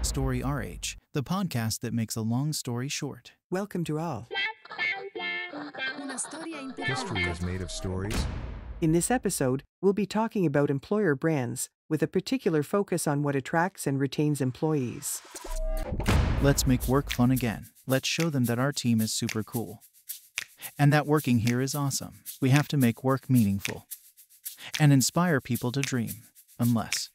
Story RH, the podcast that makes a long story short. Welcome to all. History is made of stories. In this episode, we'll be talking about employer brands, with a particular focus on what attracts and retains employees. Let's make work fun again. Let's show them that our team is super cool. And that working here is awesome. We have to make work meaningful. And inspire people to dream. Unless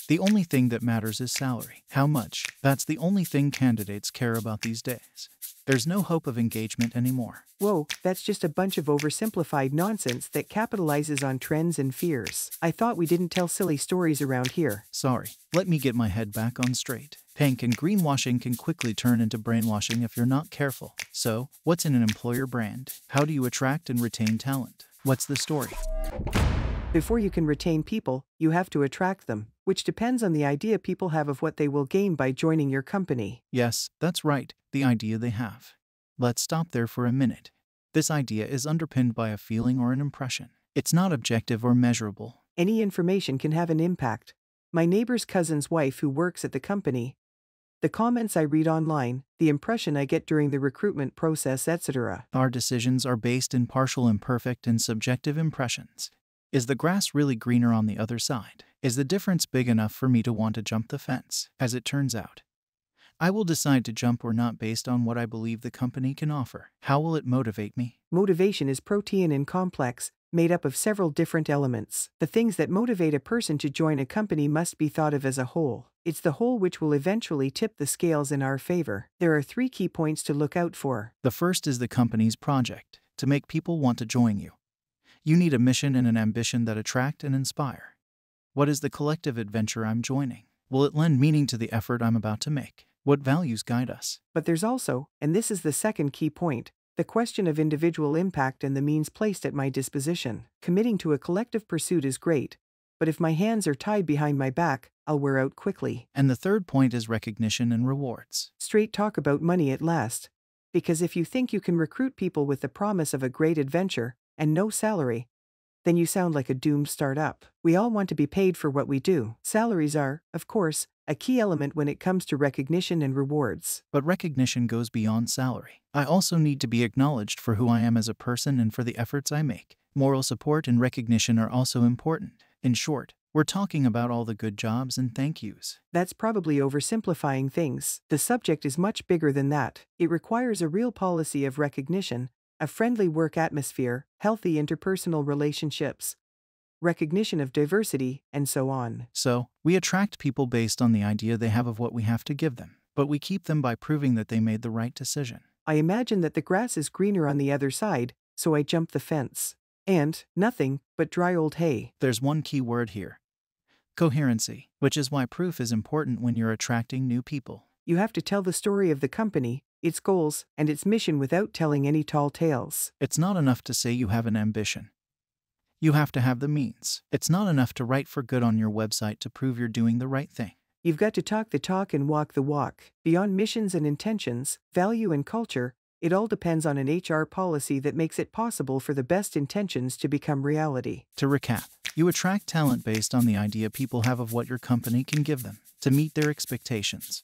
the only thing that matters is salary. How much? That's the only thing candidates care about these days. There's no hope of engagement anymore. Whoa, that's just a bunch of oversimplified nonsense that capitalizes on trends and fears. I thought we didn't tell silly stories around here. Sorry, let me get my head back on straight. Pink and greenwashing can quickly turn into brainwashing if you're not careful. So, what's in an employer brand? How do you attract and retain talent? What's the story? Before you can retain people, you have to attract them, which depends on the idea people have of what they will gain by joining your company. Yes, that's right, the idea they have. Let's stop there for a minute. This idea is underpinned by a feeling or an impression. It's not objective or measurable. Any information can have an impact. My neighbor's cousin's wife who works at the company, the comments I read online, the impression I get during the recruitment process, etc. Our decisions are based in partial, imperfect, and subjective impressions. Is the grass really greener on the other side? Is the difference big enough for me to want to jump the fence? As it turns out, I will decide to jump or not based on what I believe the company can offer. How will it motivate me? Motivation is protean and complex, made up of several different elements. The things that motivate a person to join a company must be thought of as a whole. It's the whole which will eventually tip the scales in our favor. There are 3 key points to look out for. The first is the company's project, to make people want to join you. You need a mission and an ambition that attract and inspire. What is the collective adventure I'm joining? Will it lend meaning to the effort I'm about to make? What values guide us? But there's also, and this is the second key point, the question of individual impact and the means placed at my disposition. Committing to a collective pursuit is great, but if my hands are tied behind my back, I'll wear out quickly. And the third point is recognition and rewards. Straight talk about money at last. Because if you think you can recruit people with the promise of a great adventure, and no salary, then you sound like a doomed startup. We all want to be paid for what we do. Salaries are, of course, a key element when it comes to recognition and rewards. But recognition goes beyond salary. I also need to be acknowledged for who I am as a person and for the efforts I make. Moral support and recognition are also important. In short, we're talking about all the good jobs and thank yous. That's probably oversimplifying things. The subject is much bigger than that. It requires a real policy of recognition, a friendly work atmosphere, healthy interpersonal relationships, recognition of diversity, and so on. So, we attract people based on the idea they have of what we have to give them, but we keep them by proving that they made the right decision. I imagine that the grass is greener on the other side, so I jump the fence. And nothing but dry old hay. There's one key word here. Coherency, which is why proof is important when you're attracting new people. You have to tell the story of the company, its goals, and its mission without telling any tall tales. It's not enough to say you have an ambition. You have to have the means. It's not enough to write for good on your website to prove you're doing the right thing. You've got to talk the talk and walk the walk. Beyond missions and intentions, value and culture, it all depends on an HR policy that makes it possible for the best intentions to become reality. To recap, you attract talent based on the idea people have of what your company can give them, to meet their expectations.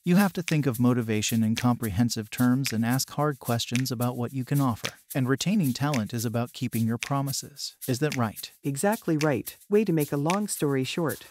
You have to think of motivation in comprehensive terms and ask hard questions about what you can offer. And retaining talent is about keeping your promises. Is that right? Exactly right. Way to make a long story short.